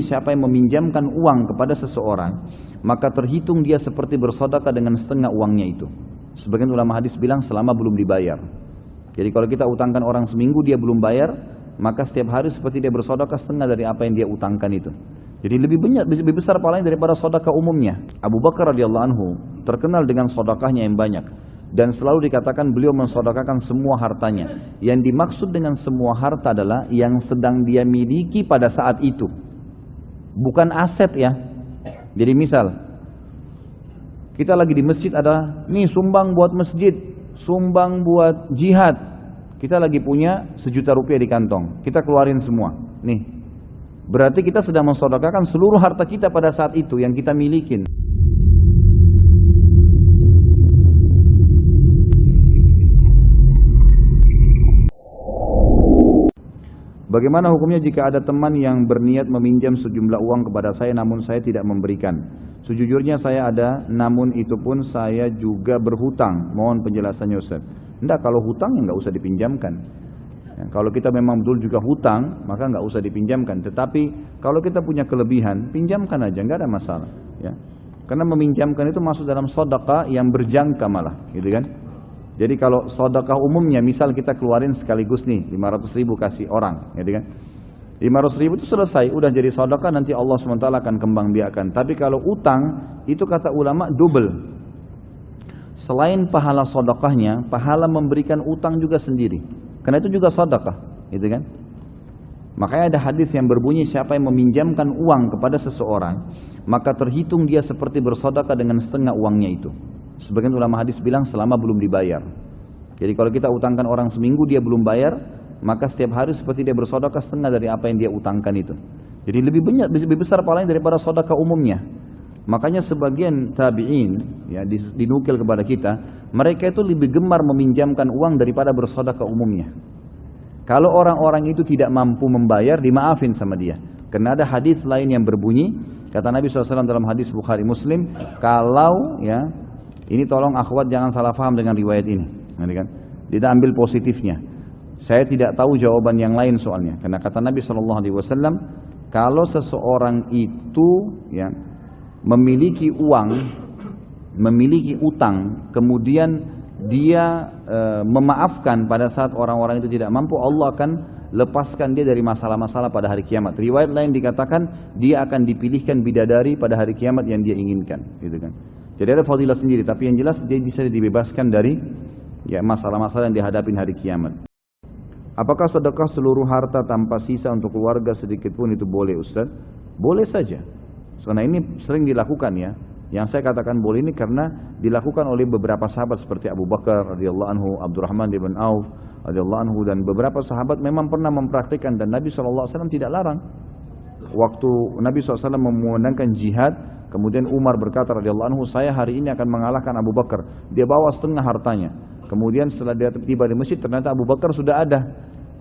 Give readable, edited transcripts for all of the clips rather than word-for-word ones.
siapa yang meminjamkan uang kepada seseorang, maka terhitung dia seperti bersedekah dengan setengah uangnya itu. Sebagian ulama hadis bilang selama belum dibayar. Jadi kalau kita utangkan orang seminggu dia belum bayar, maka setiap hari seperti dia bersedekah setengah dari apa yang dia utangkan itu. Jadi lebih banyak, lebih besar pahalanya daripada sedekah umumnya. Abu Bakar radhiyallahu anhu terkenal dengan sedekahnya yang banyak, dan selalu dikatakan beliau mensedekahkan semua hartanya. Yang dimaksud dengan semua harta adalah yang sedang dia miliki pada saat itu, bukan aset ya. Jadi misal kita lagi di masjid, ada nih sumbang buat masjid, sumbang buat jihad, kita lagi punya 1 juta rupiah di kantong, kita keluarin semua nih. Berarti kita sedang mensedekahkan seluruh harta kita pada saat itu yang kita milikin. Bagaimana hukumnya jika ada teman yang berniat meminjam sejumlah uang kepada saya namun saya tidak memberikan? Sejujurnya saya ada, namun itu pun saya juga berhutang. Mohon penjelasannya Ustaz. Enggak, kalau hutang ya enggak usah dipinjamkan. Ya, kalau kita memang betul juga hutang, maka nggak usah dipinjamkan. Tetapi kalau kita punya kelebihan, pinjamkan aja, nggak ada masalah. Ya, karena meminjamkan itu masuk dalam sedekah yang berjangka malah, gitu kan? Jadi kalau sedekah umumnya, misal kita keluarin sekaligus nih 500.000 kasih orang, gitu kan? 500.000 itu selesai, udah jadi sedekah, nanti Allah SWT akan kembang biakan. Tapi kalau utang, itu kata ulama double. Selain pahala sedekahnya, pahala memberikan utang juga sendiri. Karena itu juga sedekah, gitu kan? Makanya ada hadis yang berbunyi siapa yang meminjamkan uang kepada seseorang, maka terhitung dia seperti bersedekah dengan setengah uangnya itu. Sebagian ulama hadis bilang selama belum dibayar. Jadi kalau kita utangkan orang seminggu dia belum bayar, maka setiap hari seperti dia bersedekah setengah dari apa yang dia utangkan itu. Jadi lebih banyak, lebih besar pahalanya daripada sedekah umumnya. Makanya sebagian tabi'in ya dinukil kepada kita, mereka itu lebih gemar meminjamkan uang daripada bersedekah umumnya. Kalau orang-orang itu tidak mampu membayar, dimaafin sama dia. Karena ada hadis lain yang berbunyi, kata Nabi SAW dalam hadis Bukhari Muslim, kalau ya, ini tolong akhwat jangan salah paham dengan riwayat ini, kan? Kita ambil positifnya. Saya tidak tahu jawaban yang lain soalnya. Karena kata Nabi SAW, kalau seseorang itu ya memiliki uang, memiliki utang, kemudian dia memaafkan pada saat orang-orang itu tidak mampu, Allah akan lepaskan dia dari masalah-masalah pada hari kiamat. Riwayat lain dikatakan dia akan dipilihkan bidadari pada hari kiamat yang dia inginkan, gitu kan. Jadi ada fadilah sendiri, tapi yang jelas dia bisa dibebaskan dari ya masalah-masalah yang dihadapi hari kiamat. Apakah sedekah seluruh harta tanpa sisa untuk keluarga sedikit pun itu boleh Ustaz? Boleh saja. Karena ini sering dilakukan ya. Yang saya katakan boleh ini karena dilakukan oleh beberapa sahabat seperti Abu Bakar radhiyallahu anhu, Abdurrahman bin Auf radhiyallahu anhu, dan beberapa sahabat memang pernah mempraktikkan, dan Nabi SAW tidak larang. Waktu Nabi SAW memandangkan jihad, kemudian Umar berkata radhiyallahu anhu, saya hari ini akan mengalahkan Abu Bakar. Dia bawa setengah hartanya. Kemudian setelah dia tiba di masjid, ternyata Abu Bakar sudah ada.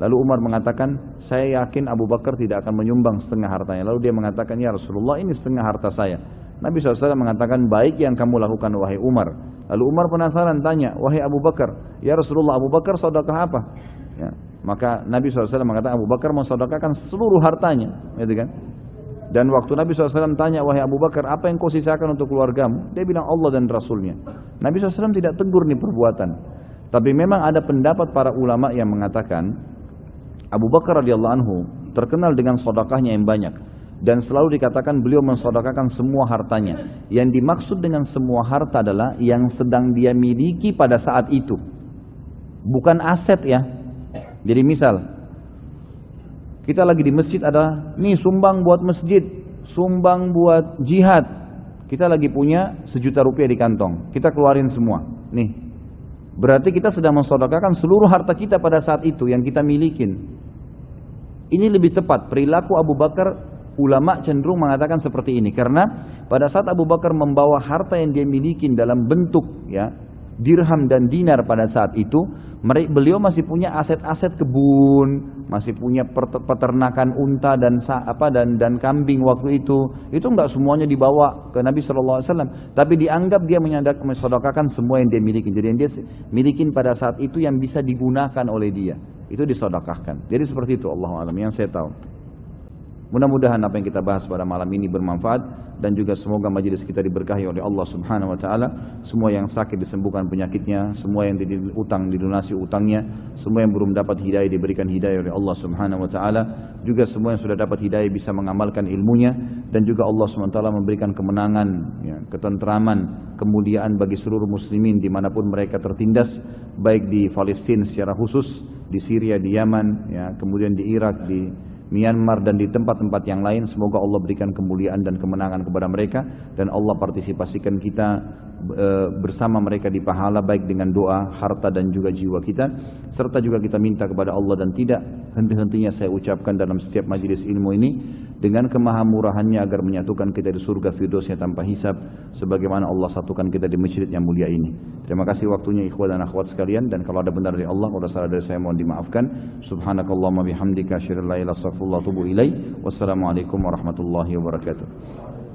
Lalu Umar mengatakan, saya yakin Abu Bakar tidak akan menyumbang setengah hartanya. Lalu dia mengatakan, ya Rasulullah, ini setengah harta saya. Nabi SAW mengatakan, baik yang kamu lakukan wahai Umar. Lalu Umar penasaran tanya, wahai Abu Bakar, ya Rasulullah, Abu Bakar sedekah apa? Ya, maka Nabi SAW mengatakan, Abu Bakar mau sedekahkan seluruh hartanya, gitu kan? Dan waktu Nabi SAW tanya, wahai Abu Bakar, apa yang kau sisakan untuk keluargamu? Dia bilang Allah dan Rasulnya. Nabi SAW tidak tegur nih perbuatan. Tapi memang ada pendapat para ulama yang mengatakan, Abu Bakar radhiyallahu anhu terkenal dengan sedekahnya yang banyak, dan selalu dikatakan beliau mensedekahkan semua hartanya. Yang dimaksud dengan semua harta adalah yang sedang dia miliki pada saat itu, bukan aset ya. Jadi misal kita lagi di masjid, ada nih sumbang buat masjid, sumbang buat jihad, kita lagi punya 1 juta rupiah di kantong, kita keluarin semua nih. Berarti kita sedang mensedekahkan seluruh harta kita pada saat itu yang kita milikin. Ini lebih tepat, perilaku Abu Bakar, ulama cenderung mengatakan seperti ini. Karena pada saat Abu Bakar membawa harta yang dia milikin dalam bentuk ya dirham dan dinar pada saat itu, beliau masih punya aset-aset kebun, masih punya peternakan unta dan dan kambing waktu itu. Itu enggak semuanya dibawa ke Nabi SAW, tapi dianggap dia mensedekahkan semua yang dia miliki. Jadi yang dia milikin pada saat itu yang bisa digunakan oleh dia, itu disedekahkan. Jadi seperti itu, Allahu a'lam, yang saya tahu. Mudah-mudahan apa yang kita bahas pada malam ini bermanfaat dan juga semoga majelis kita diberkahi oleh Allah Subhanahu wa taala. Semua yang sakit disembuhkan penyakitnya, semua yang utang dilunasi utangnya, semua yang belum dapat hidayah diberikan hidayah oleh Allah Subhanahu wa taala. Juga semua yang sudah dapat hidayah bisa mengamalkan ilmunya dan juga Allah Subhanahu wa taala memberikan kemenangan, ya, ketentraman, kemuliaan bagi seluruh muslimin dimanapun mereka tertindas, baik di Palestina secara khusus, di Syria, di Yaman, ya, kemudian di Irak, di Myanmar dan di tempat-tempat yang lain. Semoga Allah berikan kemuliaan dan kemenangan kepada mereka dan Allah partisipasikan kita bersama mereka di pahala, baik dengan doa, harta dan juga jiwa kita. Serta juga kita minta kepada Allah dan tidak henti-hentinya saya ucapkan dalam setiap majelis ilmu ini, dengan kemahamurahannya agar menyatukan kita di surga firdausnya tanpa hisab, sebagaimana Allah satukan kita di masjid yang mulia ini. Terima kasih waktunya ikhwan dan akhwat sekalian, dan kalau ada benar dari Allah, kalau ada salah dari saya mohon dimaafkan. Subhanakallahumma bihamdika asyhadu an la ilaha illa anta astaghfiruka wa atubu ilaik. Wassalamualaikum warahmatullahi wabarakatuh.